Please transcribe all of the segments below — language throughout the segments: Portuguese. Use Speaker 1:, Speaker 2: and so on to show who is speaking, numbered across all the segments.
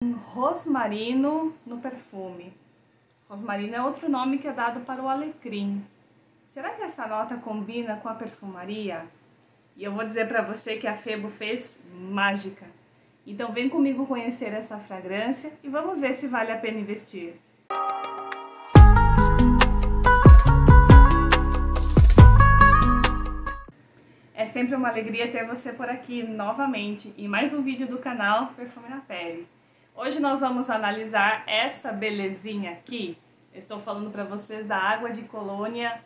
Speaker 1: Rosmarino no perfume. Rosmarino é outro nome que é dado para o alecrim. Será que essa nota combina com a perfumaria? E eu vou dizer para você que a Febo fez mágica. Então vem comigo conhecer essa fragrância e vamos ver se vale a pena investir. É sempre uma alegria ter você por aqui novamente em mais um vídeo do canal Perfume na Pele. Hoje nós vamos analisar essa belezinha aqui. Eu estou falando para vocês da água de colônia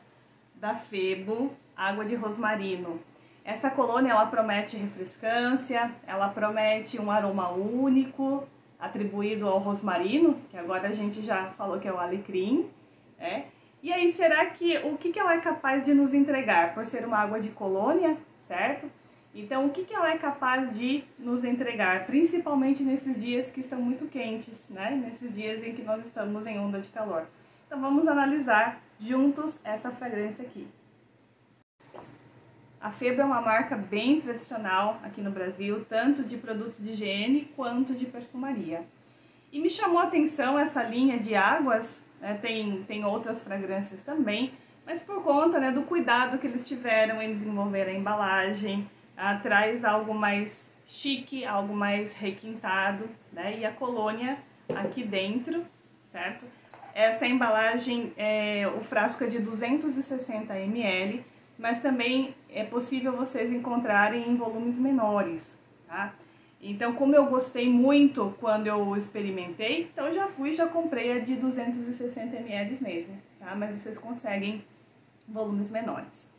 Speaker 1: da Febo, água de rosmarino. Essa colônia ela promete refrescância, ela promete um aroma único atribuído ao rosmarino, que agora a gente já falou que é o alecrim, né? E aí, será que o que ela é capaz de nos entregar? Por ser uma água de colônia, certo? Então, o que ela é capaz de nos entregar? Principalmente nesses dias que estão muito quentes, né? Nesses dias em que nós estamos em onda de calor. Então, vamos analisar juntos essa fragrância aqui. A Febo é uma marca bem tradicional aqui no Brasil, tanto de produtos de higiene quanto de perfumaria. E me chamou a atenção essa linha de águas, né? Tem outras fragrâncias também, mas por conta, né, do cuidado que eles tiveram em desenvolver a embalagem, traz algo mais chique, algo mais requintado, né? E a colônia aqui dentro, certo? Essa embalagem, o frasco é de 260 ml, mas também é possível vocês encontrarem em volumes menores, tá? Então, como eu gostei muito quando eu experimentei, então eu já comprei a de 260 ml mesmo, tá? Mas vocês conseguem volumes menores.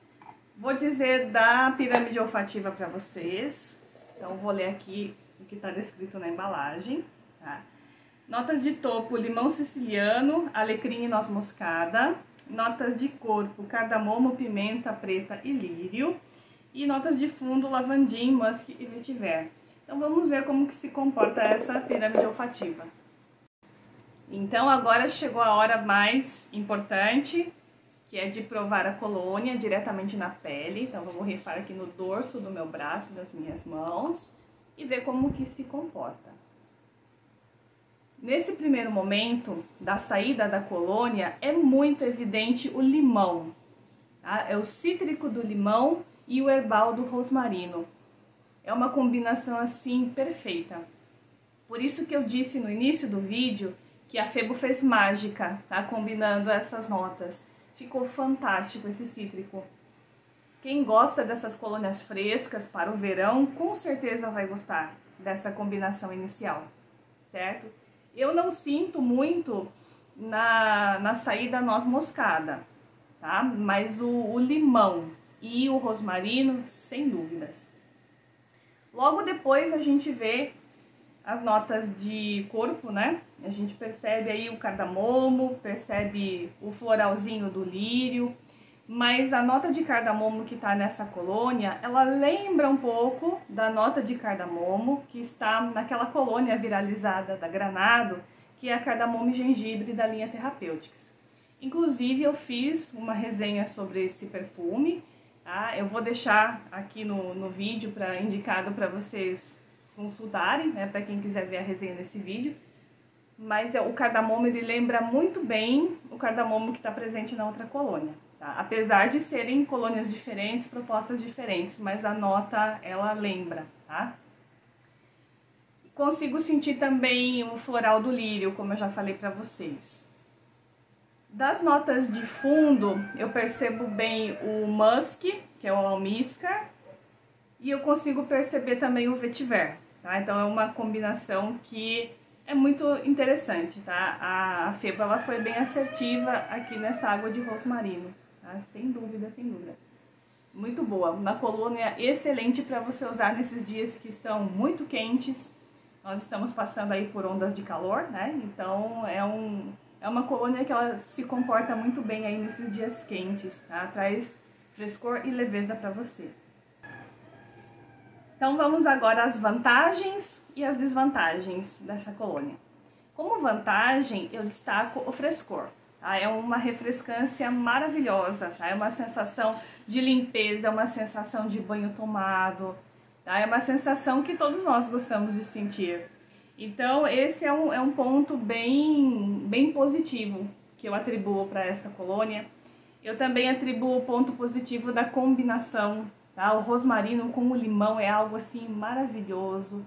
Speaker 1: Vou dizer da pirâmide olfativa para vocês, então vou ler aqui o que está descrito na embalagem, tá? Notas de topo, limão siciliano, alecrim e noz moscada. Notas de corpo, cardamomo, pimenta preta e lírio. E notas de fundo, lavandim, musk e vetiver. Então vamos ver como que se comporta essa pirâmide olfativa. Então agora chegou a hora mais importante, que é de provar a colônia diretamente na pele. Então vou borrifar aqui no dorso do meu braço, das minhas mãos, e ver como que se comporta. Nesse primeiro momento da saída da colônia, é muito evidente o limão, tá? É o cítrico do limão e o herbal do rosmarino. É uma combinação assim perfeita. Por isso que eu disse no início do vídeo que a Febo fez mágica, tá? Combinando essas notas. Ficou fantástico esse cítrico. Quem gosta dessas colônias frescas para o verão, com certeza vai gostar dessa combinação inicial, certo? Eu não sinto muito na saída noz moscada, tá? Mas o limão e o rosmarino, sem dúvidas. Logo depois a gente vê as notas de corpo, né? A gente percebe aí o cardamomo, percebe o floralzinho do lírio, mas a nota de cardamomo que tá nessa colônia, ela lembra um pouco da nota de cardamomo que está naquela colônia viralizada da Granado, que é a cardamomo e gengibre da linha Therapeutics. Inclusive eu fiz uma resenha sobre esse perfume, tá? Eu vou deixar aqui no vídeo indicado para vocês consultarem, né, para quem quiser ver a resenha desse vídeo. Mas o cardamomo, ele lembra muito bem o cardamomo que está presente na outra colônia, tá? Apesar de serem colônias diferentes, propostas diferentes, mas a nota, ela lembra, tá? Consigo sentir também o floral do lírio, como eu já falei para vocês. Das notas de fundo, eu percebo bem o musk, que é o almíscar, e eu consigo perceber também o vetiver, tá? Então é uma combinação que é muito interessante, tá? A Febo, ela foi bem assertiva aqui nessa água de rosmarino, tá? Sem dúvida, sem dúvida. Muito boa, uma colônia excelente para você usar nesses dias que estão muito quentes. Nós estamos passando aí por ondas de calor, né? Então é uma colônia que ela se comporta muito bem aí nesses dias quentes, tá? Traz frescor e leveza para você. Então vamos agora às vantagens e as desvantagens dessa colônia. Como vantagem, eu destaco o frescor, tá? É uma refrescância maravilhosa, tá? É uma sensação de limpeza, é uma sensação de banho tomado, tá? É uma sensação que todos nós gostamos de sentir. Então esse é um ponto bem positivo que eu atribuo para essa colônia. Eu também atribuo o ponto positivo da combinação, tá? O rosmarino com o limão é algo assim maravilhoso,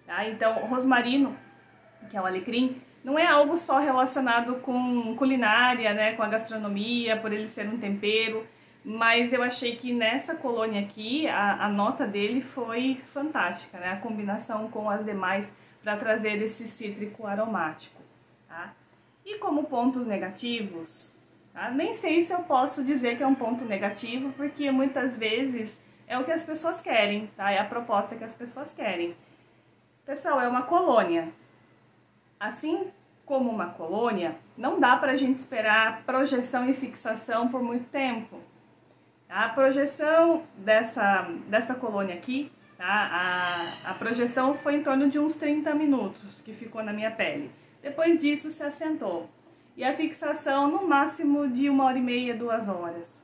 Speaker 1: tá? Então o rosmarino, que é o alecrim, não é algo só relacionado com culinária, né, com a gastronomia, por ele ser um tempero, mas eu achei que nessa colônia aqui a nota dele foi fantástica, né, a combinação com as demais para trazer esse cítrico aromático, tá? E como pontos negativos, tá? Nem sei se eu posso dizer que é um ponto negativo, porque muitas vezes é o que as pessoas querem, tá? É a proposta que as pessoas querem. Pessoal, é uma colônia. Assim como uma colônia, não dá para a gente esperar projeção e fixação por muito tempo. A projeção dessa colônia aqui, tá? A projeção foi em torno de uns 30 minutos que ficou na minha pele. Depois disso se assentou. E a fixação no máximo de 1h30, 2 horas.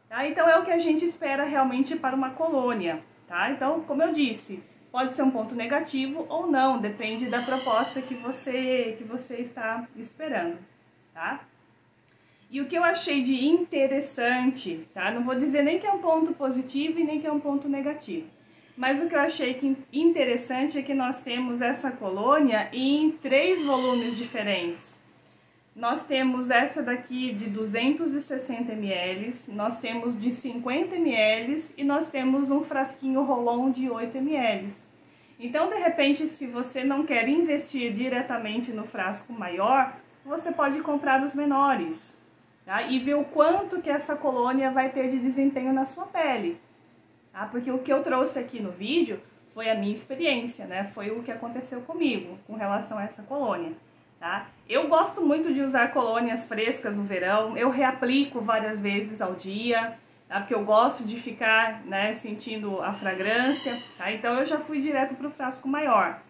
Speaker 1: Tá? Então é o que a gente espera realmente para uma colônia. Tá? Então, como eu disse, pode ser um ponto negativo ou não, depende da proposta que você está esperando, tá? E o que eu achei de interessante, tá? Não vou dizer nem que é um ponto positivo e nem que é um ponto negativo, mas o que eu achei interessante é que nós temos essa colônia em 3 volumes diferentes. Nós temos essa daqui de 260 ml, nós temos de 50 ml e nós temos um frasquinho Rolon de 8 ml. Então, de repente, se você não quer investir diretamente no frasco maior, você pode comprar os menores, tá? E ver o quanto que essa colônia vai ter de desempenho na sua pele, tá? Porque o que eu trouxe aqui no vídeo foi a minha experiência, né? Foi o que aconteceu comigo com relação a essa colônia. Tá? Eu gosto muito de usar colônias frescas no verão, eu reaplico várias vezes ao dia, tá? Porque eu gosto de ficar, né, sentindo a fragrância, tá? Então eu já fui direto para o frasco maior.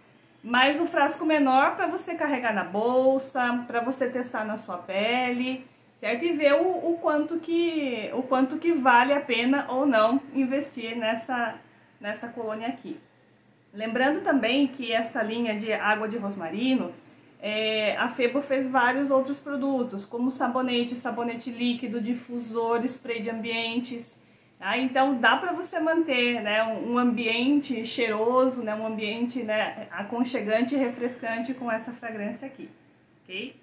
Speaker 1: Mas o frasco menor para você carregar na bolsa, para você testar na sua pele, certo? E ver o quanto que vale a pena ou não investir nessa colônia aqui. Lembrando também que essa linha de água de rosmarino, a Febo fez vários outros produtos, como sabonete líquido, difusor, spray de ambientes, tá? Então dá para você manter, né, um ambiente cheiroso, né, um ambiente, né, aconchegante e refrescante com essa fragrância aqui, ok?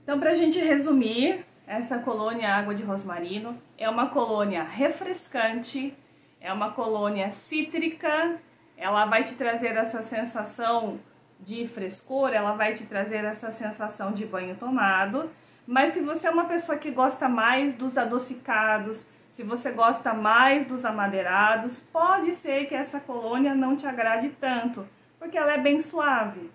Speaker 1: Então, para a gente resumir, essa colônia água de rosmarino é uma colônia refrescante, é uma colônia cítrica, ela vai te trazer essa sensação de frescor, ela vai te trazer essa sensação de banho tomado, mas se você é uma pessoa que gosta mais dos adocicados, se você gosta mais dos amadeirados, pode ser que essa colônia não te agrade tanto, porque ela é bem suave.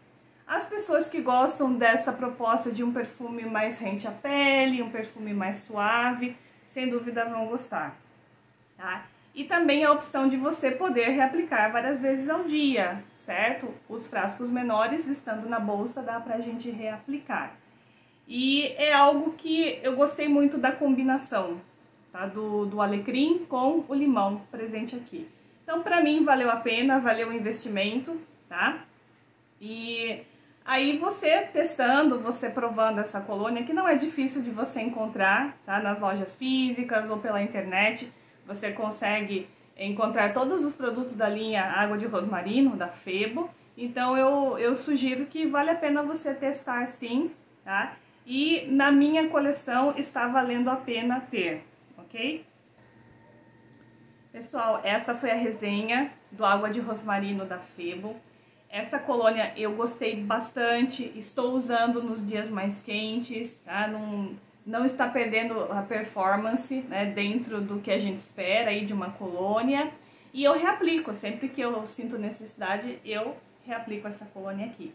Speaker 1: As pessoas que gostam dessa proposta de um perfume mais rente à pele, um perfume mais suave, sem dúvida vão gostar, tá? E também a opção de você poder reaplicar várias vezes ao dia, certo? Os frascos menores, estando na bolsa, dá pra gente reaplicar. E é algo que eu gostei muito da combinação, tá? Do alecrim com o limão presente aqui. Então, pra mim, valeu a pena, valeu o investimento, tá? E aí você testando, você provando essa colônia, que não é difícil de você encontrar, tá? Nas lojas físicas ou pela internet, você consegue encontrar todos os produtos da linha água de rosmarino, da Febo. Então eu sugiro que vale a pena você testar sim, tá? E na minha coleção está valendo a pena ter, ok? Pessoal, essa foi a resenha do água de rosmarino da Febo. Essa colônia eu gostei bastante, estou usando nos dias mais quentes, tá? Não está perdendo a performance, né, dentro do que a gente espera aí de uma colônia. E eu reaplico, sempre que eu sinto necessidade, eu reaplico essa colônia aqui.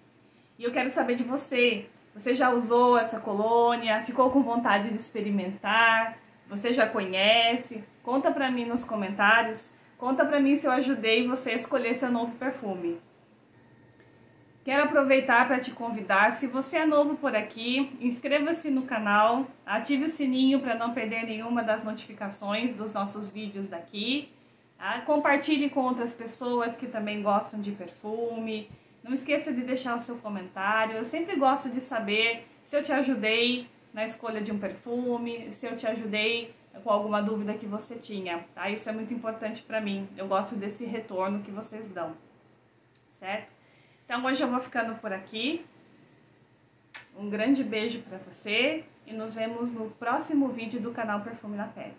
Speaker 1: E eu quero saber de você, você já usou essa colônia? Ficou com vontade de experimentar? Você já conhece? Conta pra mim nos comentários, conta pra mim se eu ajudei você a escolher seu novo perfume. Quero aproveitar para te convidar, se você é novo por aqui, inscreva-se no canal, ative o sininho para não perder nenhuma das notificações dos nossos vídeos daqui. Tá? Compartilhe com outras pessoas que também gostam de perfume. Não esqueça de deixar o seu comentário. Eu sempre gosto de saber se eu te ajudei na escolha de um perfume, se eu te ajudei com alguma dúvida que você tinha, tá? Isso é muito importante para mim. Eu gosto desse retorno que vocês dão, certo? Então hoje eu vou ficando por aqui. Um grande beijo para você e nos vemos no próximo vídeo do canal Perfume na Pele.